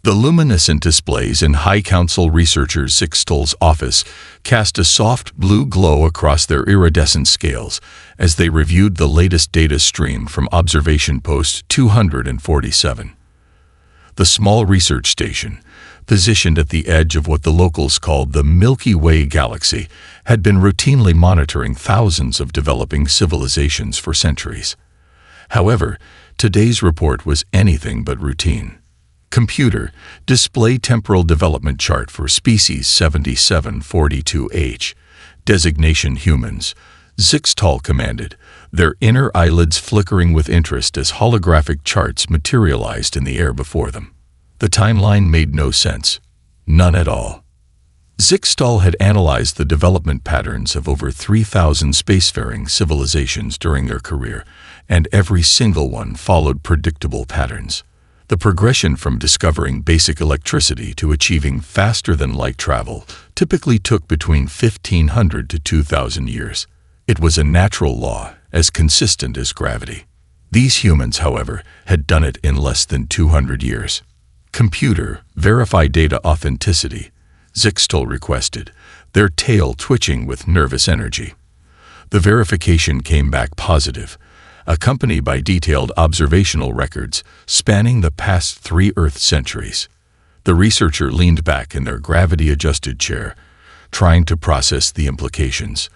The luminescent displays in High Council researcher Zixtal's office cast a soft blue glow across their iridescent scales as they reviewed the latest data stream from observation post 247. The small research station, positioned at the edge of what the locals called the Milky Way galaxy, had been routinely monitoring thousands of developing civilizations for centuries. However, today's report was anything but routine. Computer, display temporal development chart for species 7742H, designation humans, Zixtal commanded, their inner eyelids flickering with interest as holographic charts materialized in the air before them. The timeline made no sense. None at all. Zixtal had analyzed the development patterns of over 3,000 spacefaring civilizations during their career, and every single one followed predictable patterns. The progression from discovering basic electricity to achieving faster-than-light travel typically took between 1,500 to 2,000 years. It was a natural law, as consistent as gravity. These humans, however, had done it in less than 200 years. Computer, verify data authenticity, Zixtal requested, their tail twitching with nervous energy. The verification came back positive, accompanied by detailed observational records spanning the past 3 Earth centuries. The researcher leaned back in their gravity-adjusted chair, trying to process the implications.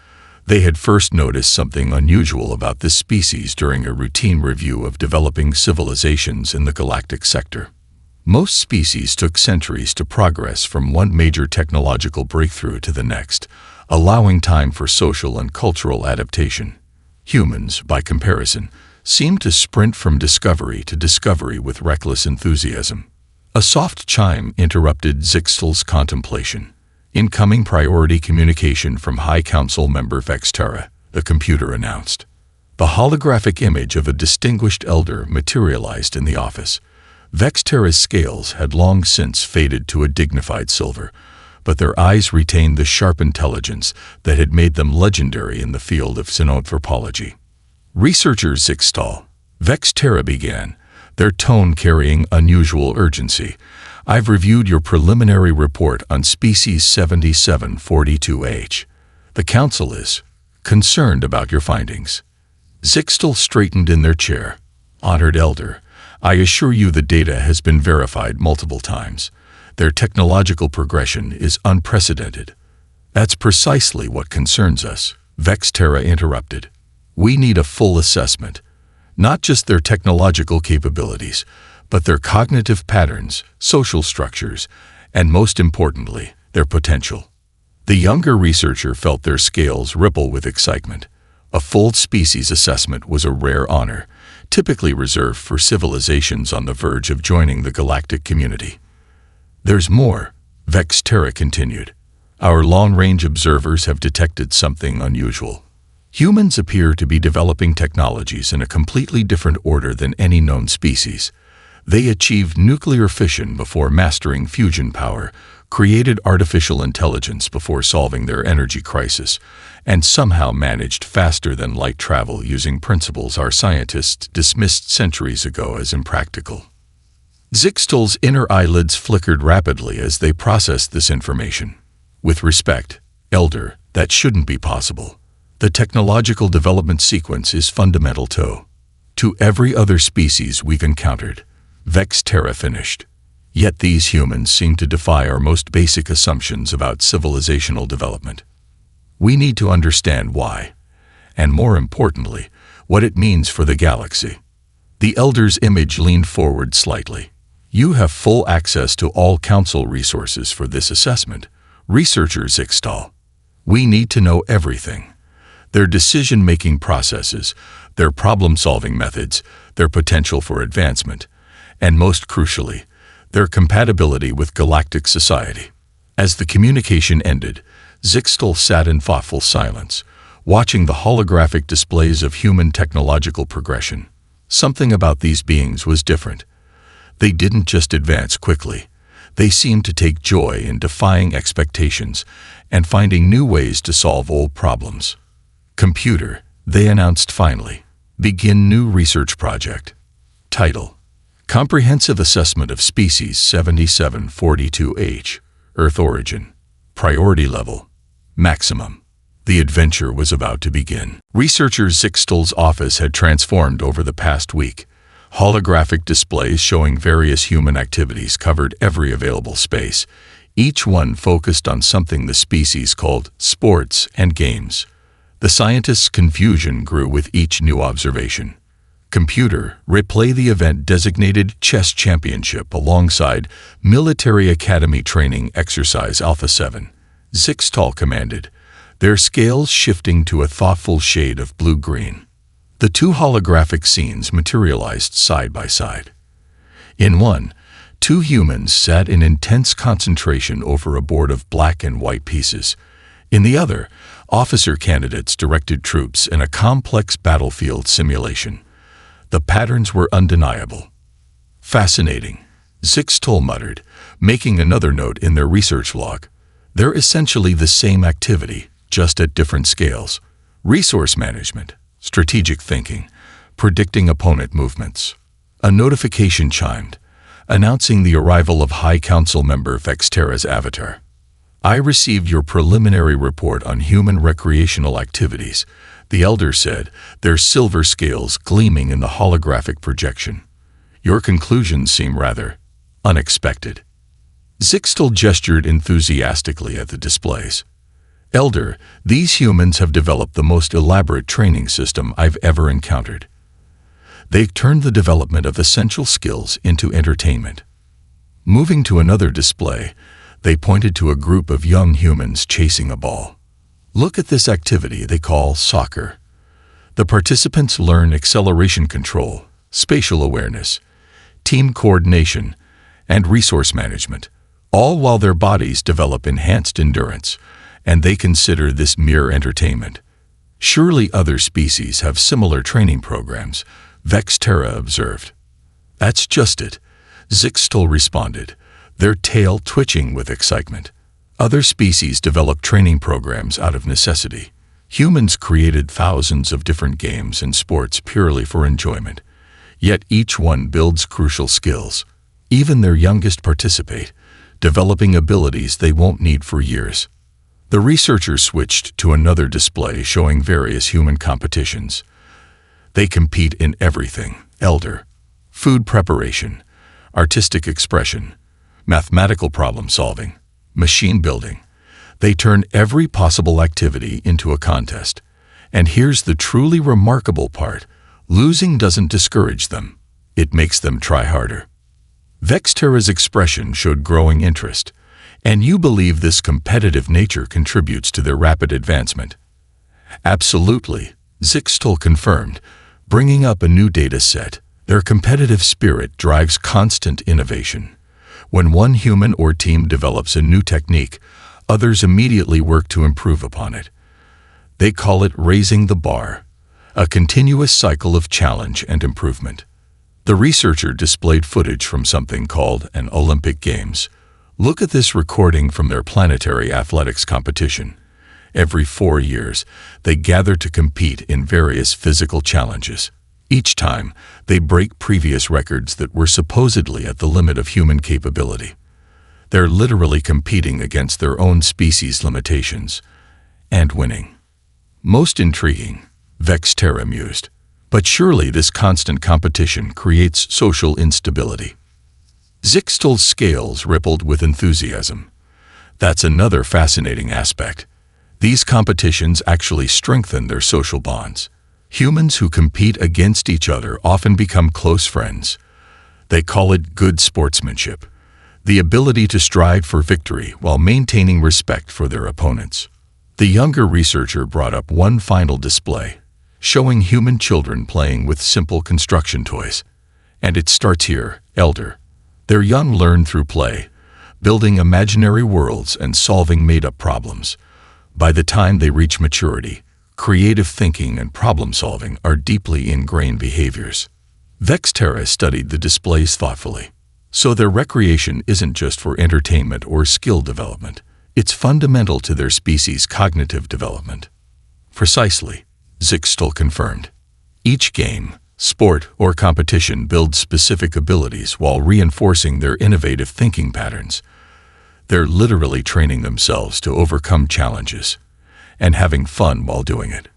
They had first noticed something unusual about this species during a routine review of developing civilizations in the galactic sector. Most species took centuries to progress from one major technological breakthrough to the next, allowing time for social and cultural adaptation. Humans, by comparison, seemed to sprint from discovery to discovery with reckless enthusiasm. A soft chime interrupted Zixtal's contemplation. Incoming priority communication from High Council member Vexterra, the computer announced. The holographic image of a distinguished elder materialized in the office. Vexterra's scales had long since faded to a dignified silver, but their eyes retained the sharp intelligence that had made them legendary in the field of xenanthropology. Researcher Zixtal, Vexterra began, their tone carrying unusual urgency. I've reviewed your preliminary report on species 7742H. The Council is concerned about your findings. Zixtal straightened in their chair. Honored Elder, I assure you the data has been verified multiple times. Their technological progression is unprecedented. That's precisely what concerns us, Vexterra interrupted. We need a full assessment, not just their technological capabilities, but their cognitive patterns, social structures, and most importantly, their potential. The younger researcher felt their scales ripple with excitement. A full species assessment was a rare honor, typically reserved for civilizations on the verge of joining the galactic community. There's more, Vexterra continued. Our long-range observers have detected something unusual. Humans appear to be developing technologies in a completely different order than any known species. They achieved nuclear fission before mastering fusion power, created artificial intelligence before solving their energy crisis, and somehow managed faster-than-light travel using principles our scientists dismissed centuries ago as impractical. Zixtal's inner eyelids flickered rapidly as they processed this information. With respect, Elder, that shouldn't be possible. The technological development sequence is fundamental to every other species we've encountered, Vexterra finished. Yet these humans seem to defy our most basic assumptions about civilizational development. We need to understand why, and more importantly, what it means for the galaxy. The Elder's image leaned forward slightly. You have full access to all Council resources for this assessment, Researcher Zixtal. We need to know everything. Their decision-making processes, their problem-solving methods, their potential for advancement, and most crucially, their compatibility with galactic society. As the communication ended, Zixtal sat in thoughtful silence, watching the holographic displays of human technological progression. Something about these beings was different. They didn't just advance quickly. They seemed to take joy in defying expectations and finding new ways to solve old problems. Computer, they announced finally. Begin new research project. Title: Comprehensive Assessment of Species 7742H, Earth Origin, Priority Level, Maximum. The adventure was about to begin. Researcher Zixtal's office had transformed over the past week. Holographic displays showing various human activities covered every available space, each one focused on something the species called sports and games. The scientists' confusion grew with each new observation. Computer, replay the event designated Chess Championship alongside Military Academy Training Exercise Alpha 7. Zixtal commanded, their scales shifting to a thoughtful shade of blue-green. The two holographic scenes materialized side by side. In one, two humans sat in intense concentration over a board of black and white pieces. In the other, officer candidates directed troops in a complex battlefield simulation. The patterns were undeniable. Fascinating, Zixtal muttered, making another note in their research log. They're essentially the same activity, just at different scales. Resource management, strategic thinking, predicting opponent movements. A notification chimed, announcing the arrival of High Council member Vexterra's avatar. I received your preliminary report on human recreational activities, the elder said, their silver scales gleaming in the holographic projection. Your conclusions seem rather unexpected. Zixtal gestured enthusiastically at the displays. Elder, these humans have developed the most elaborate training system I've ever encountered. They've turned the development of essential skills into entertainment. Moving to another display, they pointed to a group of young humans chasing a ball. Look at this activity they call soccer. The participants learn acceleration control, spatial awareness, team coordination, and resource management, all while their bodies develop enhanced endurance, and they consider this mere entertainment. Surely other species have similar training programs, Vexterra observed. That's just it, Zixtal responded, their tail twitching with excitement. Other species develop training programs out of necessity. Humans created thousands of different games and sports purely for enjoyment. Yet each one builds crucial skills. Even their youngest participate, developing abilities they won't need for years. The researchers switched to another display showing various human competitions. They compete in everything, elder, food preparation, artistic expression, mathematical problem solving, machine building. They turn every possible activity into a contest. And here's the truly remarkable part. Losing doesn't discourage them. It makes them try harder. Vexterra's expression showed growing interest. And you believe this competitive nature contributes to their rapid advancement? Absolutely, Zixtal confirmed, bringing up a new data set. Their competitive spirit drives constant innovation. When one human or team develops a new technique, others immediately work to improve upon it. They call it raising the bar, a continuous cycle of challenge and improvement. The researcher displayed footage from something called an Olympic Games. Look at this recording from their planetary athletics competition. Every 4 years, they gather to compete in various physical challenges. Each time, they break previous records that were supposedly at the limit of human capability. They're literally competing against their own species' limitations and winning. Most intriguing, Vexterra mused. But surely this constant competition creates social instability. Zixtal's scales rippled with enthusiasm. That's another fascinating aspect. These competitions actually strengthen their social bonds. Humans who compete against each other often become close friends. They call it good sportsmanship, the ability to strive for victory while maintaining respect for their opponents. The younger researcher brought up one final display, showing human children playing with simple construction toys. And it starts here, elder. Their young learn through play, building imaginary worlds and solving made-up problems. By the time they reach maturity, creative thinking and problem-solving are deeply ingrained behaviors. Vexterra studied the displays thoughtfully. So their recreation isn't just for entertainment or skill development. It's fundamental to their species' cognitive development. Precisely, Zixtal confirmed. Each game, Sport or competition builds specific abilities while reinforcing their innovative thinking patterns. They're literally training themselves to overcome challenges and having fun while doing it.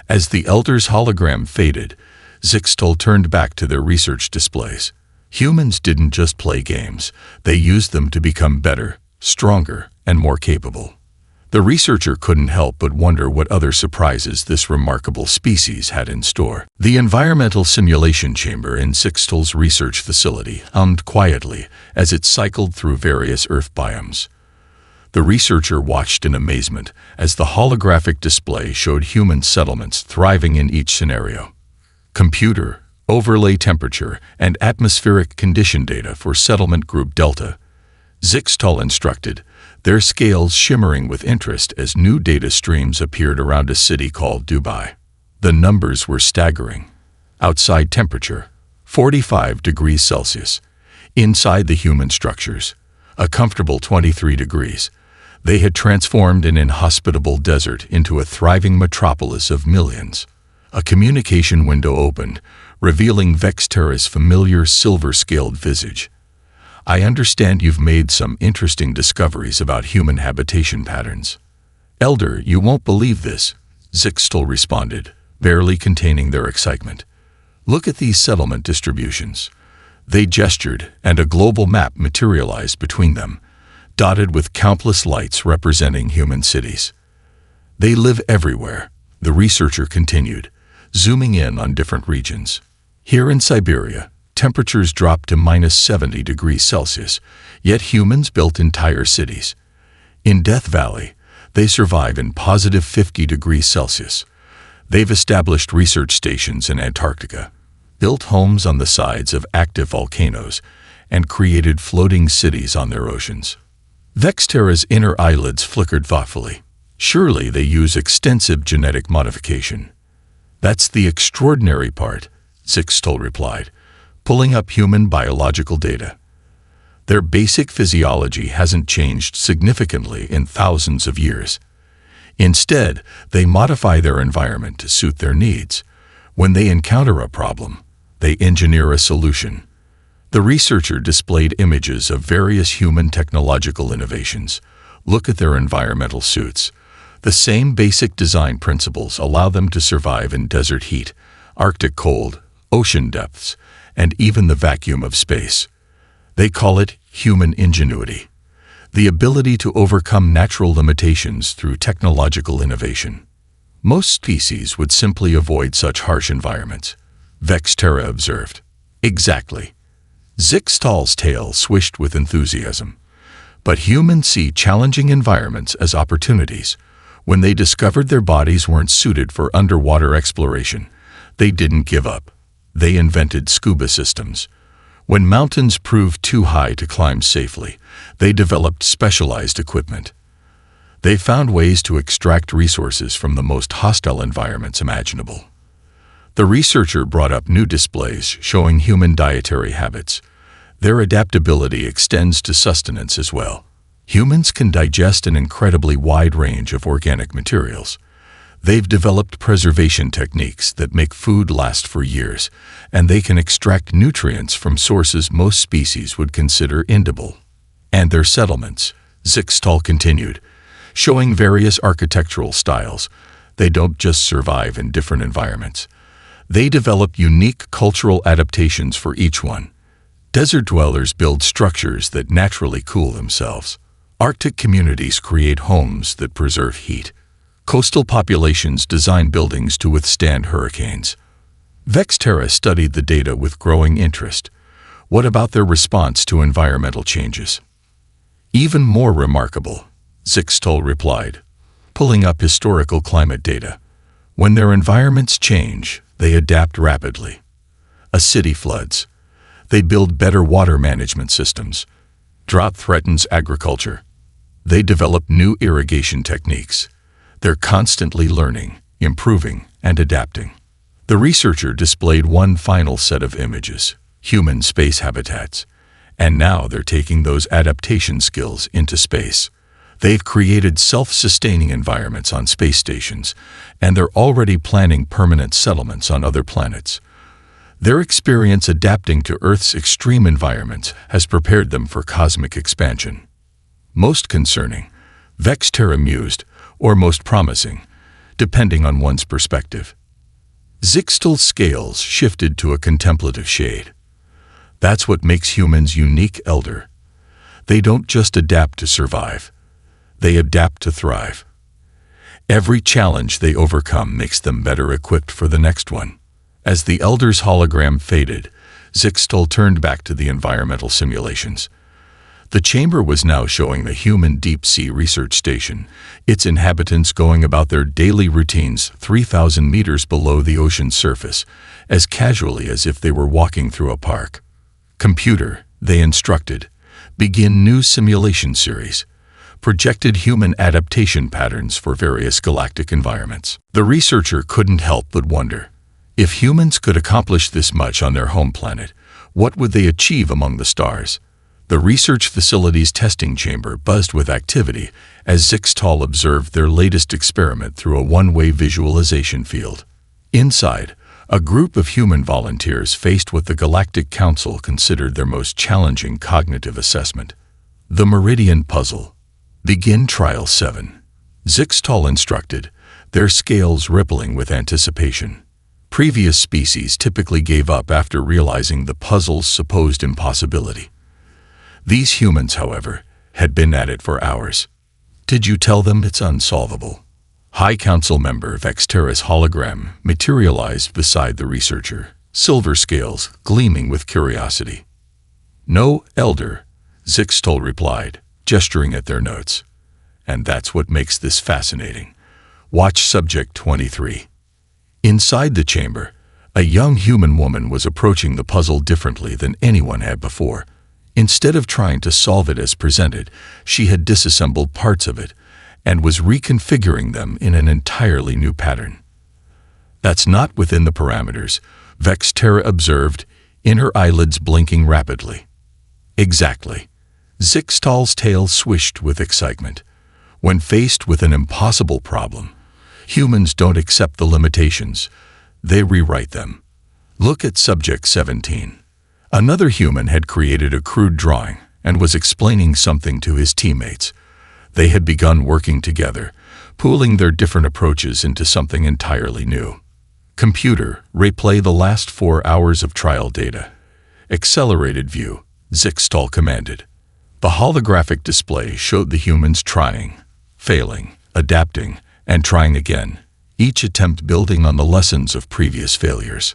As the Elder's hologram faded, Zixtal turned back to their research displays. Humans didn't just play games, they used them to become better, stronger, and more capable. The researcher couldn't help but wonder what other surprises this remarkable species had in store. The environmental simulation chamber in Zixtal's research facility hummed quietly as it cycled through various Earth biomes. The researcher watched in amazement as the holographic display showed human settlements thriving in each scenario. Computer, overlay temperature, and atmospheric condition data for settlement group Delta. Zixtal instructed, their scales shimmering with interest as new data streams appeared around a city called Dubai. The numbers were staggering. Outside temperature, 45 degrees Celsius. Inside the human structures, a comfortable 23 degrees. They had transformed an inhospitable desert into a thriving metropolis of millions. A communication window opened, revealing Vexterra's familiar silver-scaled visage. I understand you've made some interesting discoveries about human habitation patterns. Elder, you won't believe this, Zixtal responded, barely containing their excitement. Look at these settlement distributions. They gestured, and a global map materialized between them, dotted with countless lights representing human cities. They live everywhere, the researcher continued, zooming in on different regions. Here in Siberia, temperatures dropped to -70 degrees Celsius, yet humans built entire cities. In Death Valley, they survive in +50 degrees Celsius. They've established research stations in Antarctica, built homes on the sides of active volcanoes, and created floating cities on their oceans. Vexterra's inner eyelids flickered thoughtfully. Surely they use extensive genetic modification. That's the extraordinary part, Zixtal replied, pulling up human biological data. Their basic physiology hasn't changed significantly in thousands of years. Instead, they modify their environment to suit their needs. When they encounter a problem, they engineer a solution. The researcher displayed images of various human technological innovations. Look at their environmental suits. The same basic design principles allow them to survive in desert heat, Arctic cold, ocean depths, and even the vacuum of space. They call it human ingenuity, the ability to overcome natural limitations through technological innovation. Most species would simply avoid such harsh environments, Vexterra observed. Exactly. Zixtal's tail swished with enthusiasm. But humans see challenging environments as opportunities. When they discovered their bodies weren't suited for underwater exploration, they didn't give up. They invented scuba systems. When mountains proved too high to climb safely, they developed specialized equipment. They found ways to extract resources from the most hostile environments imaginable. The researcher brought up new displays showing human dietary habits. Their adaptability extends to sustenance as well. Humans can digest an incredibly wide range of organic materials. They've developed preservation techniques that make food last for years, and they can extract nutrients from sources most species would consider inedible. And their settlements, Zixtal continued, showing various architectural styles. They don't just survive in different environments. They develop unique cultural adaptations for each one. Desert dwellers build structures that naturally cool themselves. Arctic communities create homes that preserve heat. Coastal populations design buildings to withstand hurricanes. Vexterra studied the data with growing interest. What about their response to environmental changes? Even more remarkable, Zixtal replied, pulling up historical climate data. When their environments change, they adapt rapidly. A city floods. They build better water management systems. Drought threatens agriculture. They develop new irrigation techniques. They're constantly learning, improving, and adapting. The researcher displayed one final set of images, human space habitats. And now they're taking those adaptation skills into space. They've created self-sustaining environments on space stations, and they're already planning permanent settlements on other planets. Their experience adapting to Earth's extreme environments has prepared them for cosmic expansion. Most concerning, vexed Terra amused, or most promising, depending on one's perspective. Zixtal's scales shifted to a contemplative shade. That's what makes humans unique, Elder. They don't just adapt to survive. They adapt to thrive. Every challenge they overcome makes them better equipped for the next one. As the Elder's hologram faded, Zixtal turned back to the environmental simulations. The chamber was now showing the human deep-sea research station, its inhabitants going about their daily routines 3,000 meters below the ocean's surface, as casually as if they were walking through a park. Computer, they instructed, begin new simulation series. Projected human adaptation patterns for various galactic environments. The researcher couldn't help but wonder, if humans could accomplish this much on their home planet, what would they achieve among the stars? The research facility's testing chamber buzzed with activity as Zixtal observed their latest experiment through a one-way visualization field. Inside, a group of human volunteers faced what the Galactic Council considered their most challenging cognitive assessment. The Meridian Puzzle. Begin Trial 7. Zixtal instructed, their scales rippling with anticipation. Previous species typically gave up after realizing the puzzle's supposed impossibility. These humans, however, had been at it for hours. Did you tell them it's unsolvable? High Council member Vexterra's hologram materialized beside the researcher, silver scales gleaming with curiosity. No, Elder, Zixtal replied, gesturing at their notes. And that's what makes this fascinating. Watch Subject 23. Inside the chamber, a young human woman was approaching the puzzle differently than anyone had before. Instead of trying to solve it as presented, she had disassembled parts of it and was reconfiguring them in an entirely new pattern. That's not within the parameters, Vexterra observed, in her eyelids blinking rapidly. Exactly. Zixtal's tail swished with excitement. When faced with an impossible problem, humans don't accept the limitations. They rewrite them. Look at Subject 17. Another human had created a crude drawing and was explaining something to his teammates. They had begun working together, pooling their different approaches into something entirely new. Computer, replay the last 4 hours of trial data. Accelerated view, Zixtal commanded. The holographic display showed the humans trying, failing, adapting, and trying again, each attempt building on the lessons of previous failures.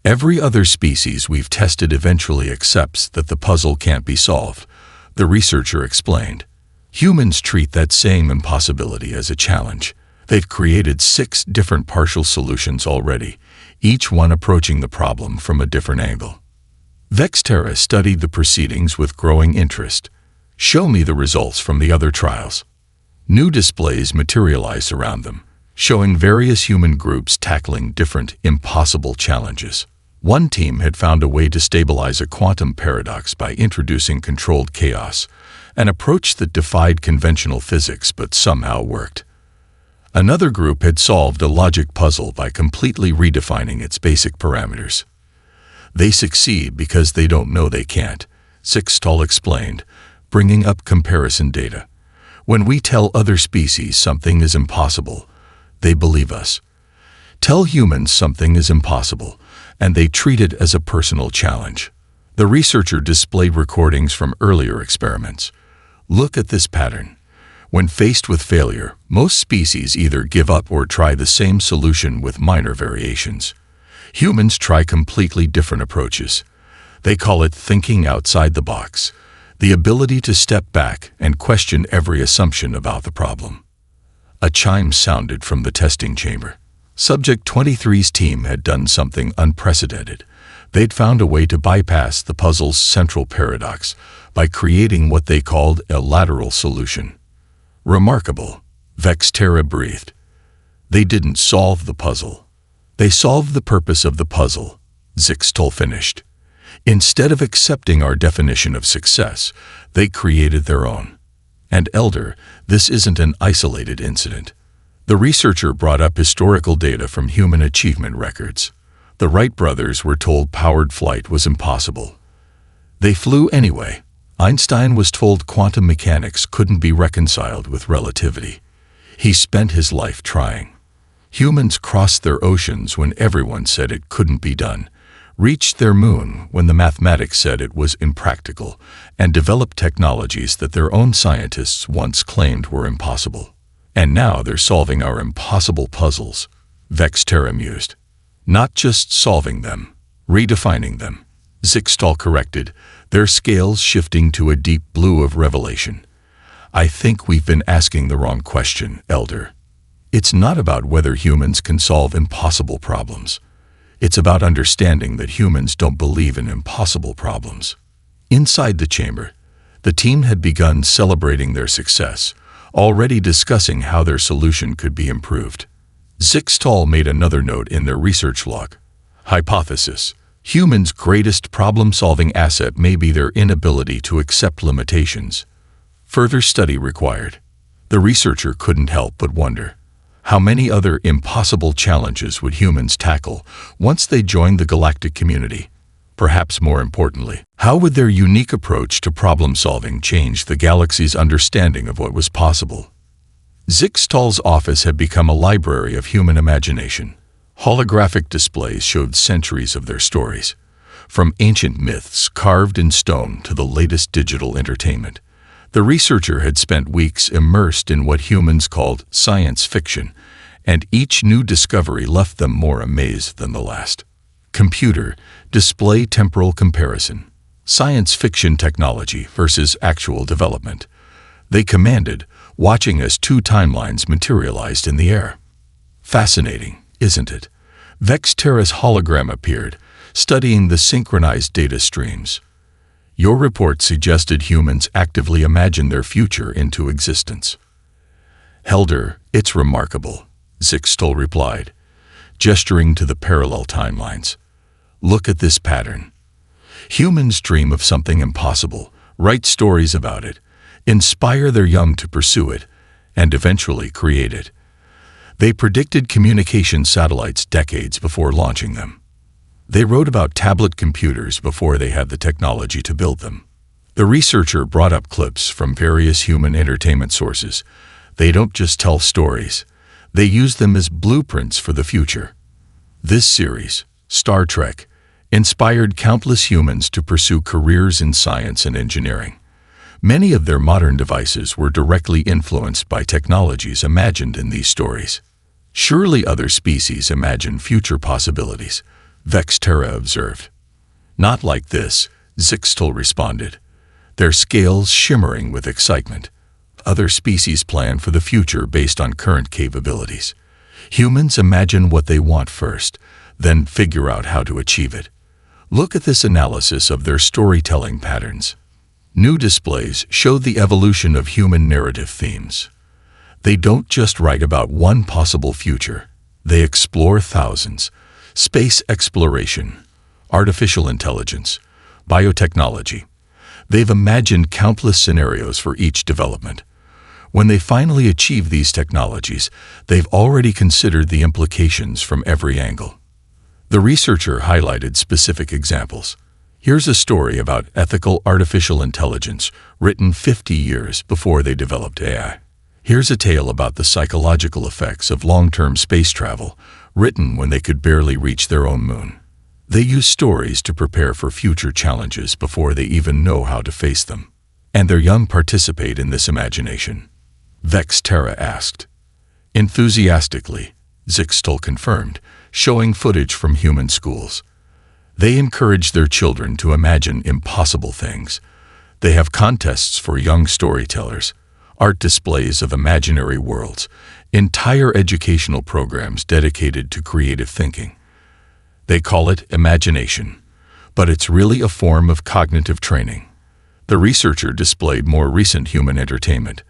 Every other species we've tested eventually accepts that the puzzle can't be solved, the researcher explained. Humans treat that same impossibility as a challenge. They've created 6 different partial solutions already, each one approaching the problem from a different angle. Vexterra studied the proceedings with growing interest. Show me the results from the other trials. New displays materialized around them, showing various human groups tackling different, impossible challenges. One team had found a way to stabilize a quantum paradox by introducing controlled chaos, an approach that defied conventional physics but somehow worked. Another group had solved a logic puzzle by completely redefining its basic parameters. They succeed because they don't know they can't, Zixtal explained, bringing up comparison data. When we tell other species something is impossible, they believe us. Tell humans something is impossible, and they treat it as a personal challenge. The researcher displayed recordings from earlier experiments. Look at this pattern. When faced with failure, most species either give up or try the same solution with minor variations. Humans try completely different approaches. They call it thinking outside the box, the ability to step back and question every assumption about the problem. A chime sounded from the testing chamber. Subject 23's team had done something unprecedented. They'd found a way to bypass the puzzle's central paradox by creating what they called a lateral solution. Remarkable, Vexterra breathed. They didn't solve the puzzle. They solved the purpose of the puzzle, Zixtal finished. Instead of accepting our definition of success, they created their own. And Elder, this isn't an isolated incident. The researcher brought up historical data from human achievement records. The Wright brothers were told powered flight was impossible. They flew anyway. Einstein was told quantum mechanics couldn't be reconciled with relativity. He spent his life trying. Humans crossed their oceans when everyone said it couldn't be done, reached their moon when the mathematics said it was impractical, and developed technologies that their own scientists once claimed were impossible. And now they're solving our impossible puzzles, Vextera mused. Not just solving them, redefining them. Zixtal corrected, their scales shifting to a deep blue of revelation. I think we've been asking the wrong question, Elder. It's not about whether humans can solve impossible problems. It's about understanding that humans don't believe in impossible problems. Inside the chamber, the team had begun celebrating their success, already discussing how their solution could be improved. Zixtal made another note in their research log. Hypothesis: humans' greatest problem-solving asset may be their inability to accept limitations. Further study required. The researcher couldn't help but wonder, how many other impossible challenges would humans tackle once they joined the galactic community? Perhaps more importantly, how would their unique approach to problem-solving change the galaxy's understanding of what was possible? Zixtal's office had become a library of human imagination. Holographic displays showed centuries of their stories, from ancient myths carved in stone to the latest digital entertainment. The researcher had spent weeks immersed in what humans called science fiction, and each new discovery left them more amazed than the last. Computer, display temporal comparison. Science fiction technology versus actual development. They commanded, watching as two timelines materialized in the air. Fascinating, isn't it? Vextera's hologram appeared, studying the synchronized data streams. Your report suggested humans actively imagine their future into existence. Elder, it's remarkable, Zixtal replied, gesturing to the parallel timelines. Look at this pattern. Humans dream of something impossible, write stories about it, inspire their young to pursue it, and eventually create it. They predicted communication satellites decades before launching them. They wrote about tablet computers before they had the technology to build them. The researcher brought up clips from various human entertainment sources. They don't just tell stories. They use them as blueprints for the future. This series, Star Trek, inspired countless humans to pursue careers in science and engineering. Many of their modern devices were directly influenced by technologies imagined in these stories. Surely other species imagine future possibilities, Vextera observed. Not like this, Zixtal responded, their scales shimmering with excitement. Other species plan for the future based on current capabilities. Humans imagine what they want first, then figure out how to achieve it. Look at this analysis of their storytelling patterns. New displays show the evolution of human narrative themes. They don't just write about one possible future. They explore thousands. Space exploration, artificial intelligence, biotechnology. They've imagined countless scenarios for each development. When they finally achieve these technologies, they've already considered the implications from every angle. The researcher highlighted specific examples. Here's a story about ethical artificial intelligence written 50 years before they developed AI. Here's a tale about the psychological effects of long-term space travel, written when they could barely reach their own moon. They use stories to prepare for future challenges before they even know how to face them. And their young participate in this imagination. Vextera asked. Enthusiastically, Zixtal confirmed, showing footage from human schools. They encourage their children to imagine impossible things. They have contests for young storytellers, art displays of imaginary worlds, entire educational programs dedicated to creative thinking. They call it imagination, but it's really a form of cognitive training. The researcher displayed more recent human entertainment.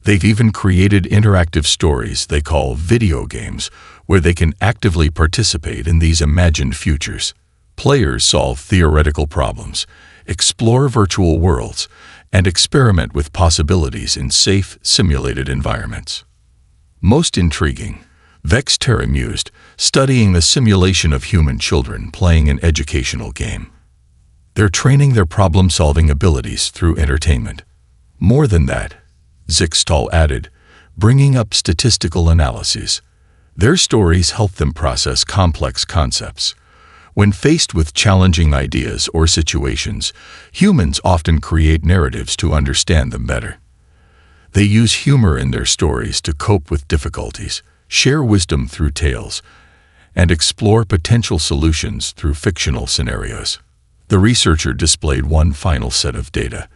They've even created interactive stories they call video games, where they can actively participate in these imagined futures. Players solve theoretical problems, explore virtual worlds, and experiment with possibilities in safe, simulated environments. Most intriguing, Vexterra mused, studying the simulation of human children playing an educational game. They're training their problem-solving abilities through entertainment. More than that, Zixtal added, bringing up statistical analyses. Their stories help them process complex concepts. When faced with challenging ideas or situations, humans often create narratives to understand them better. They use humor in their stories to cope with difficulties, share wisdom through tales, and explore potential solutions through fictional scenarios. The researcher displayed one final set of data,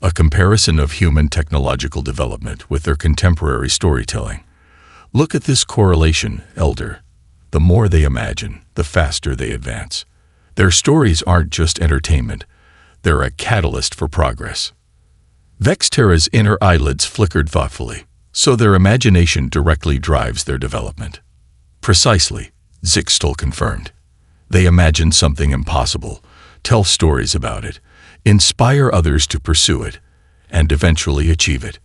a comparison of human technological development with their contemporary storytelling. Look at this correlation, Elder. The more they imagine, the faster they advance. Their stories aren't just entertainment, they're a catalyst for progress. Vexterra's inner eyelids flickered thoughtfully, so their imagination directly drives their development. Precisely, Zixtal confirmed. They imagine something impossible, tell stories about it, inspire others to pursue it, and eventually achieve it.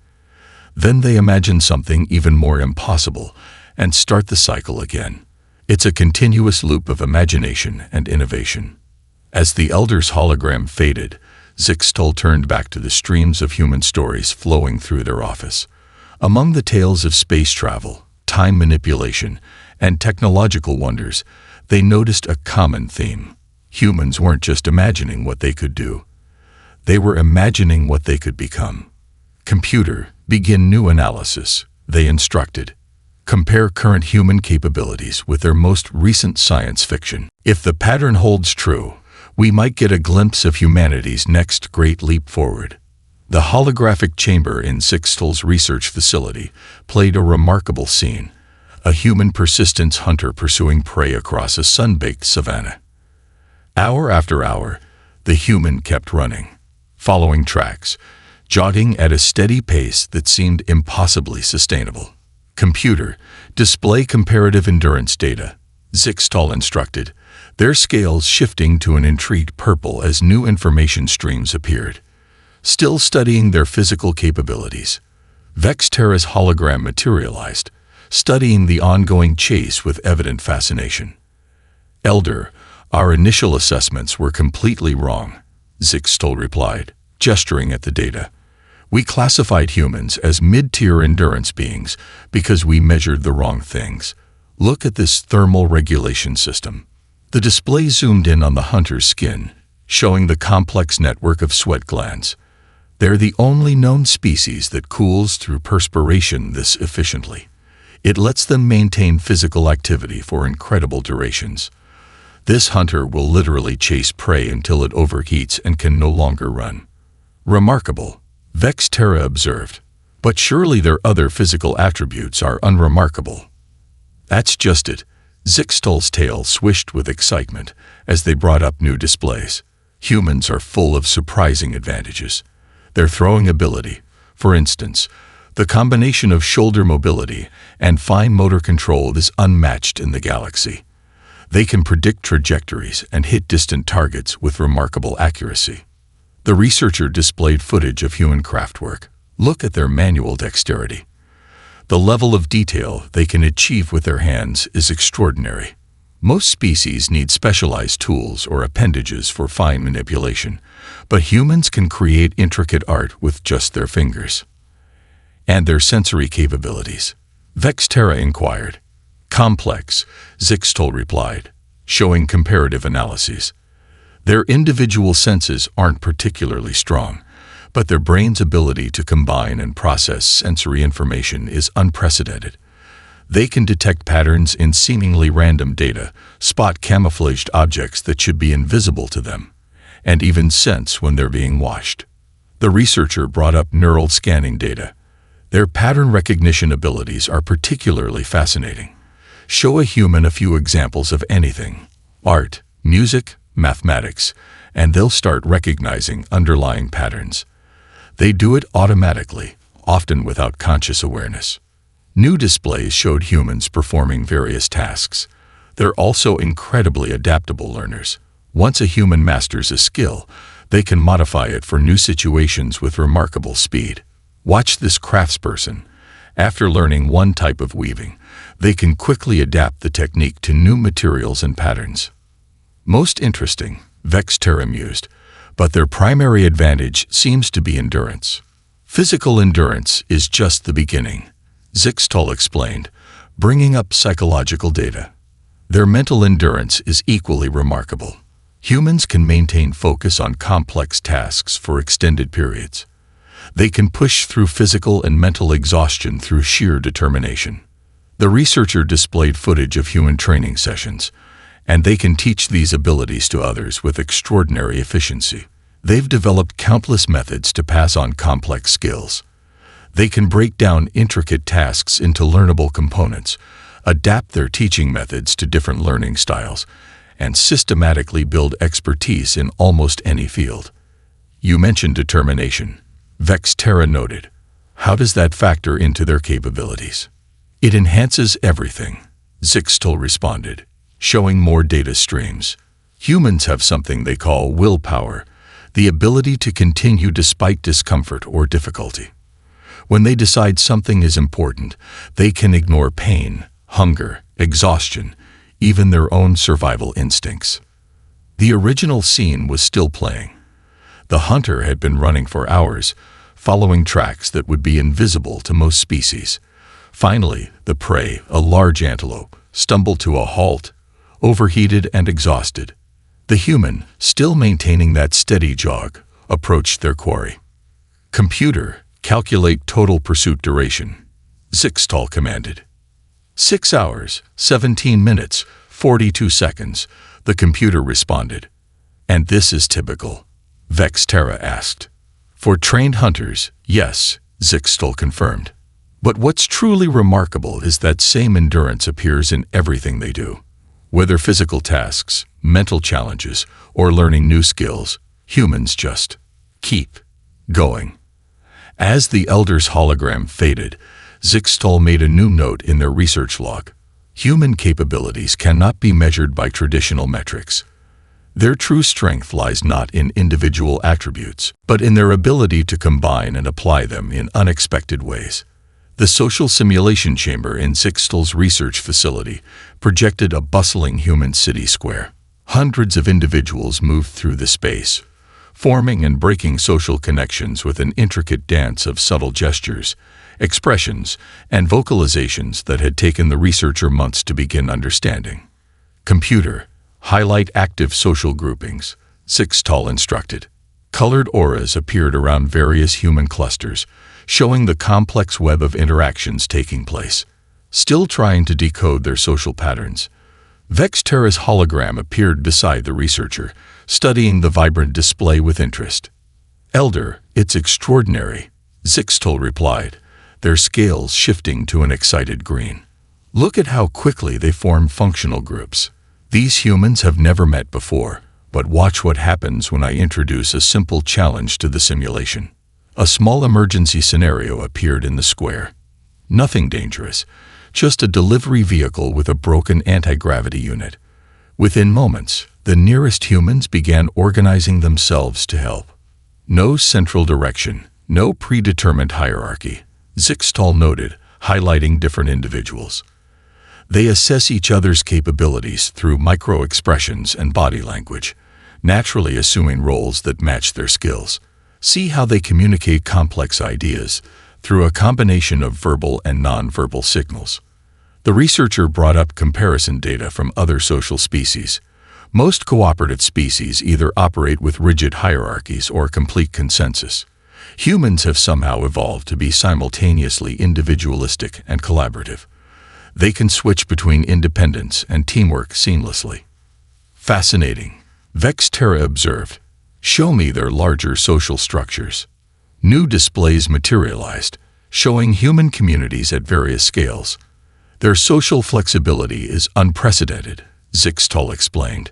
Then they imagine something even more impossible and start the cycle again. It's a continuous loop of imagination and innovation. As the Elder's hologram faded, Zixtal turned back to the streams of human stories flowing through their office. Among the tales of space travel, time manipulation, and technological wonders, they noticed a common theme. Humans weren't just imagining what they could do. They were imagining what they could become. Computer, begin new analysis, they instructed. Compare current human capabilities with their most recent science fiction. If the pattern holds true, we might get a glimpse of humanity's next great leap forward. The holographic chamber in Zixtal's research facility played a remarkable scene, a human persistence hunter pursuing prey across a sun-baked savanna. Hour after hour, the human kept running, following tracks, jogging at a steady pace that seemed impossibly sustainable. Computer, display comparative endurance data, Zixtal instructed, their scales shifting to an intrigued purple as new information streams appeared. Still studying their physical capabilities, Vexterra's hologram materialized, studying the ongoing chase with evident fascination. Elder, our initial assessments were completely wrong, Zixtal replied, gesturing at the data. We classified humans as mid-tier endurance beings because we measured the wrong things. Look at this thermal regulation system. The display zoomed in on the hunter's skin, showing the complex network of sweat glands. They're the only known species that cools through perspiration this efficiently. It lets them maintain physical activity for incredible durations. This hunter will literally chase prey until it overheats and can no longer run. Remarkable, Vexterra observed. But surely their other physical attributes are unremarkable. That's just it. Zixtal's tail swished with excitement as they brought up new displays. Humans are full of surprising advantages. Their throwing ability, for instance, the combination of shoulder mobility and fine motor control is unmatched in the galaxy. They can predict trajectories and hit distant targets with remarkable accuracy. The researcher displayed footage of human craftwork. Look at their manual dexterity. The level of detail they can achieve with their hands is extraordinary. Most species need specialized tools or appendages for fine manipulation, but humans can create intricate art with just their fingers. And their sensory capabilities? Vexterra inquired. Complex, Zixtal replied, showing comparative analyses. Their individual senses aren't particularly strong, but their brain's ability to combine and process sensory information is unprecedented. They can detect patterns in seemingly random data, spot camouflaged objects that should be invisible to them, and even sense when they're being watched. The researcher brought up neural scanning data. Their pattern recognition abilities are particularly fascinating. Show a human a few examples of anything, art, music, mathematics, and they'll start recognizing underlying patterns. They do it automatically, often without conscious awareness. New displays showed humans performing various tasks. They're also incredibly adaptable learners. Once a human masters a skill, they can modify it for new situations with remarkable speed. Watch this craftsperson. After learning one type of weaving, they can quickly adapt the technique to new materials and patterns. Most interesting, Vexterra mused, but their primary advantage seems to be endurance. Physical endurance is just the beginning, Zixtal explained, bringing up psychological data. Their mental endurance is equally remarkable. Humans can maintain focus on complex tasks for extended periods. They can push through physical and mental exhaustion through sheer determination. The researcher displayed footage of human training sessions, and they can teach these abilities to others with extraordinary efficiency. They've developed countless methods to pass on complex skills. They can break down intricate tasks into learnable components, adapt their teaching methods to different learning styles, and systematically build expertise in almost any field. You mentioned determination, Vexterra noted. How does that factor into their capabilities? It enhances everything, Zixtal responded, showing more data streams. Humans have something they call willpower, the ability to continue despite discomfort or difficulty. When they decide something is important, they can ignore pain, hunger, exhaustion, even their own survival instincts. The original scene was still playing. The hunter had been running for hours, following tracks that would be invisible to most species. Finally, the prey, a large antelope, stumbled to a halt, overheated and exhausted. The human, still maintaining that steady jog, approached their quarry. "Computer, calculate total pursuit duration," Zixtal commanded. 6 hours, 17 minutes, 42 seconds, the computer responded. "And this is typical?" Vexterra asked. "For trained hunters, yes," Zixtal confirmed. "But what's truly remarkable is that same endurance appears in everything they do. Whether physical tasks, mental challenges, or learning new skills, humans just keep going." As the Elder's hologram faded, Zixtal made a new note in their research log. Human capabilities cannot be measured by traditional metrics. Their true strength lies not in individual attributes, but in their ability to combine and apply them in unexpected ways. The social simulation chamber in Zixtal's research facility projected a bustling human city square. Hundreds of individuals moved through the space, forming and breaking social connections with an intricate dance of subtle gestures, expressions, and vocalizations that had taken the researcher months to begin understanding. "Computer, highlight active social groupings," Zixtal instructed. Colored auras appeared around various human clusters, showing the complex web of interactions taking place. Still trying to decode their social patterns, Vexterra's hologram appeared beside the researcher, studying the vibrant display with interest. "Elder, it's extraordinary," Zixtal replied, their scales shifting to an excited green. "Look at how quickly they form functional groups. These humans have never met before, but watch what happens when I introduce a simple challenge to the simulation." A small emergency scenario appeared in the square. Nothing dangerous, just a delivery vehicle with a broken anti-gravity unit. Within moments, the nearest humans began organizing themselves to help. No central direction, no predetermined hierarchy, Zixtal noted, highlighting different individuals. They assess each other's capabilities through micro-expressions and body language, naturally assuming roles that match their skills. See how they communicate complex ideas through a combination of verbal and non-verbal signals. The researcher brought up comparison data from other social species. Most cooperative species either operate with rigid hierarchies or complete consensus. Humans have somehow evolved to be simultaneously individualistic and collaborative. They can switch between independence and teamwork seamlessly. "Fascinating," Vexterra observed. "Show me their larger social structures." New displays materialized, showing human communities at various scales. "Their social flexibility is unprecedented," Zixtal explained.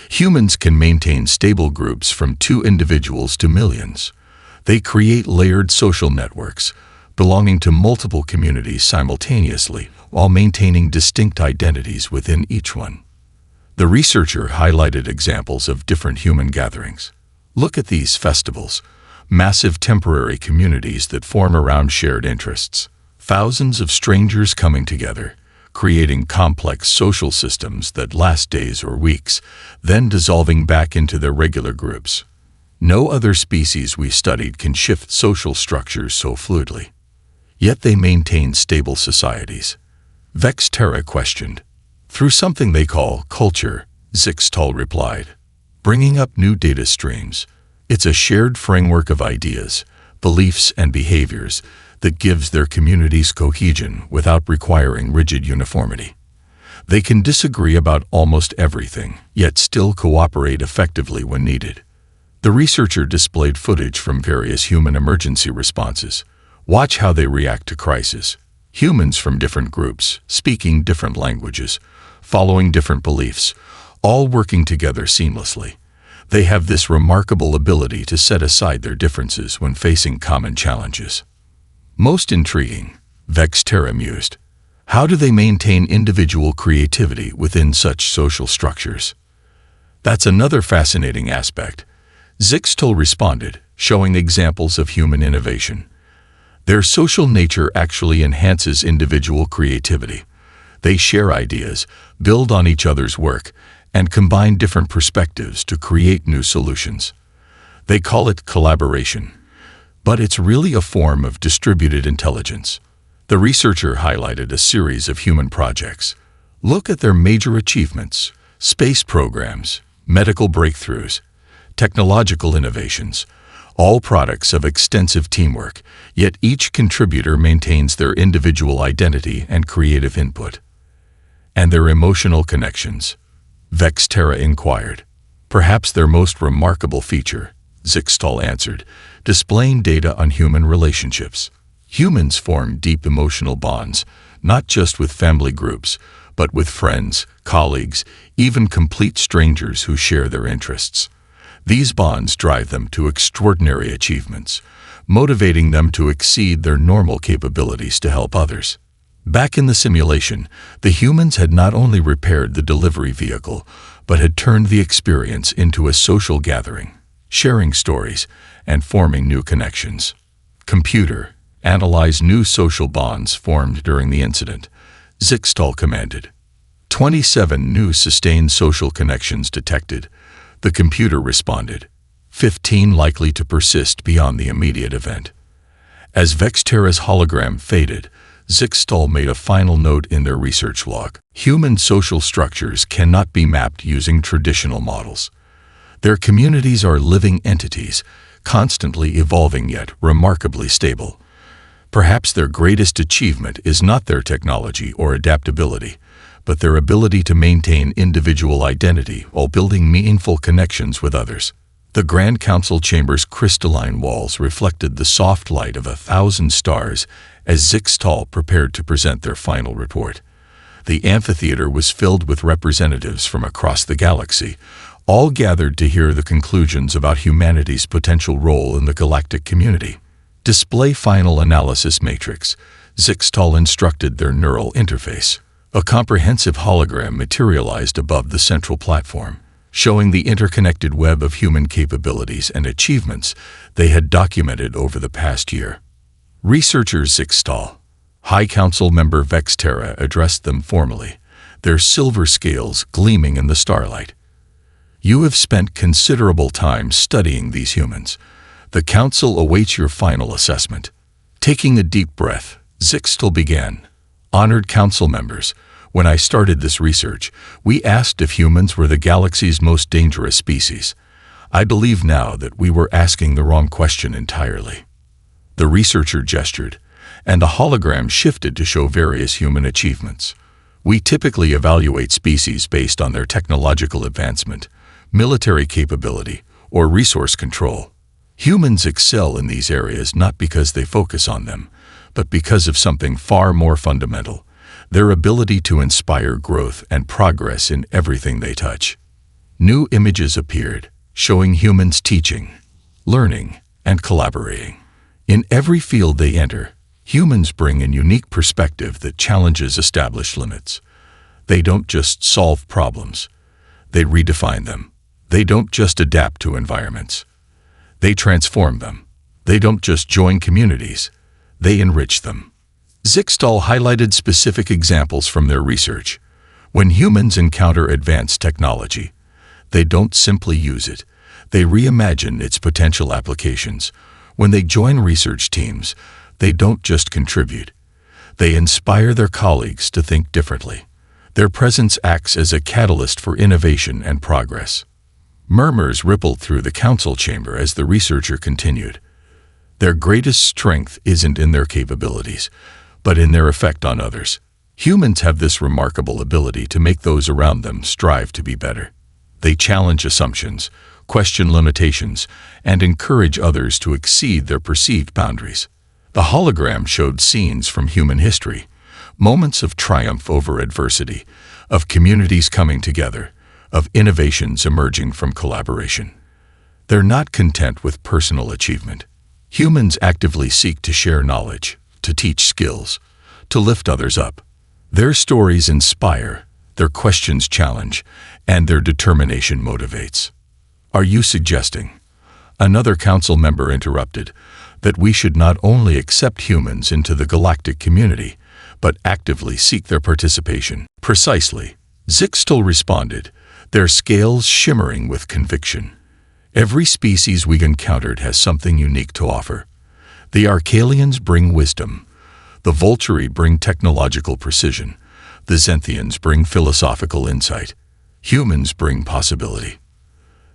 "Humans can maintain stable groups from 2 individuals to millions. They create layered social networks, belonging to multiple communities simultaneously, while maintaining distinct identities within each one." The researcher highlighted examples of different human gatherings. "Look at these festivals, massive temporary communities that form around shared interests. thousands of strangers coming together, creating complex social systems that last days or weeks, then dissolving back into their regular groups. No other species we studied can shift social structures so fluidly. Yet they maintain stable societies. Vexterra questioned. Through something they call culture, Zixtal replied, bringing up new data streams. It's a shared framework of ideas, beliefs, and behaviors that gives their communities cohesion without requiring rigid uniformity. They can disagree about almost everything, yet still cooperate effectively when needed. The researcher displayed footage from various human emergency responses. Watch how they react to crisis. Humans from different groups, speaking different languages, following different beliefs, all working together seamlessly. They have this remarkable ability to set aside their differences when facing common challenges. Most intriguing, Vexterra mused. How do they maintain individual creativity within such social structures? That's another fascinating aspect. Zixtal responded, showing examples of human innovation. Their social nature actually enhances individual creativity. They share ideas, build on each other's work, and combine different perspectives to create new solutions. They call it collaboration, but it's really a form of distributed intelligence. The researcher highlighted a series of human projects. Look at their major achievements: space programs, medical breakthroughs, technological innovations, all products of extensive teamwork, yet each contributor maintains their individual identity and creative input. And their emotional connections? Vexterra inquired. Perhaps their most remarkable feature, Zixtal answered, displaying data on human relationships. Humans form deep emotional bonds, not just with family groups, but with friends, colleagues, even complete strangers who share their interests. These bonds drive them to extraordinary achievements, motivating them to exceed their normal capabilities to help others. Back in the simulation, the humans had not only repaired the delivery vehicle, but had turned the experience into a social gathering, sharing stories and forming new connections. Computer, analyze new social bonds formed during the incident, Zixtal commanded. 27 new sustained social connections detected, the computer responded. 15 likely to persist beyond the immediate event. As Vexterra's hologram faded, Zixtal made a final note in their research log. Human social structures cannot be mapped using traditional models. Their communities are living entities, constantly evolving yet remarkably stable. Perhaps their greatest achievement is not their technology or adaptability, but their ability to maintain individual identity while building meaningful connections with others. The Grand Council chamber's crystalline walls reflected the soft light of 1,000 stars as Zixtal prepared to present their final report. The amphitheater was filled with representatives from across the galaxy, all gathered to hear the conclusions about humanity's potential role in the galactic community. Display final analysis matrix, Zixtal instructed their neural interface. A comprehensive hologram materialized above the central platform, showing the interconnected web of human capabilities and achievements they had documented over the past year. Researcher Zixtal, High Council member Vexterra addressed them formally, their silver scales gleaming in the starlight. You have spent considerable time studying these humans. The Council awaits your final assessment. Taking a deep breath, Zixtal began. Honored Council members, when I started this research, we asked if humans were the galaxy's most dangerous species. I believe now that we were asking the wrong question entirely. The researcher gestured, and the hologram shifted to show various human achievements. We typically evaluate species based on their technological advancement, military capability, or resource control. Humans excel in these areas not because they focus on them, but because of something far more fundamental, their ability to inspire growth and progress in everything they touch. New images appeared, showing humans teaching, learning, and collaborating. In every field they enter, humans bring a unique perspective that challenges established limits. They don't just solve problems, they redefine them. They don't just adapt to environments, they transform them. They don't just join communities, they enrich them. Zixtal highlighted specific examples from their research. When humans encounter advanced technology, they don't simply use it. They reimagine its potential applications. When they join research teams, they don't just contribute. They inspire their colleagues to think differently. Their presence acts as a catalyst for innovation and progress. Murmurs rippled through the council chamber as the researcher continued. Their greatest strength isn't in their capabilities, but in their effect on others. Humans have this remarkable ability to make those around them strive to be better. They challenge assumptions, question limitations, and encourage others to exceed their perceived boundaries. The hologram showed scenes from human history, moments of triumph over adversity, of communities coming together, of innovations emerging from collaboration. They're not content with personal achievement. Humans actively seek to share knowledge, to teach skills, to lift others up. Their stories inspire, their questions challenge, and their determination motivates. Are you suggesting, another council member interrupted, that we should not only accept humans into the galactic community, but actively seek their participation? Precisely, Zixtal responded, their scales shimmering with conviction. Every species we encountered has something unique to offer. The Arcalians bring wisdom. The Volturi bring technological precision. The Zenthians bring philosophical insight. Humans bring possibility.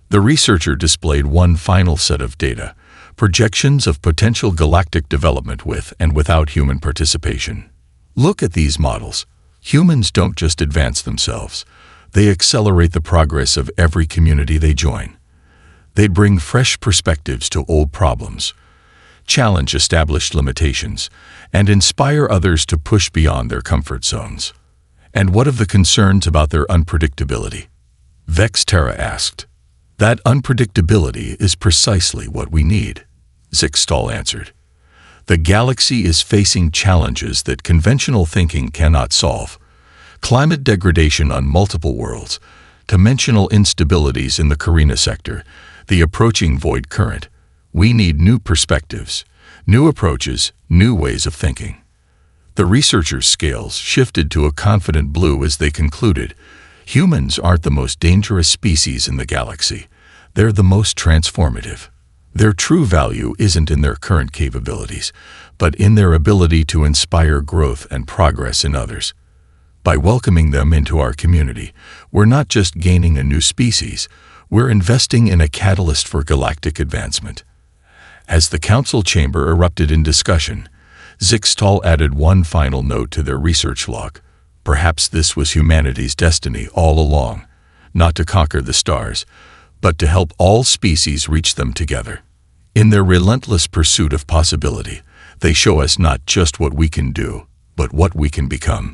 The researcher displayed one final set of data, projections of potential galactic development with and without human participation. Look at these models. Humans don't just advance themselves. They accelerate the progress of every community they join. They bring fresh perspectives to old problems, challenge established limitations, and inspire others to push beyond their comfort zones. And what of the concerns about their unpredictability? Vexterra asked. That unpredictability is precisely what we need, Zixtal answered. The galaxy is facing challenges that conventional thinking cannot solve. Climate degradation on multiple worlds, dimensional instabilities in the Carina sector, the approaching void current. We need new perspectives, new approaches, new ways of thinking. The researchers' scales shifted to a confident blue as they concluded, humans aren't the most dangerous species in the galaxy. They're the most transformative. Their true value isn't in their current capabilities, but in their ability to inspire growth and progress in others. By welcoming them into our community, we're not just gaining a new species, we're investing in a catalyst for galactic advancement. As the council chamber erupted in discussion, Zixtal added one final note to their research log. Perhaps this was humanity's destiny all along, not to conquer the stars, but to help all species reach them together. In their relentless pursuit of possibility, they show us not just what we can do, but what we can become.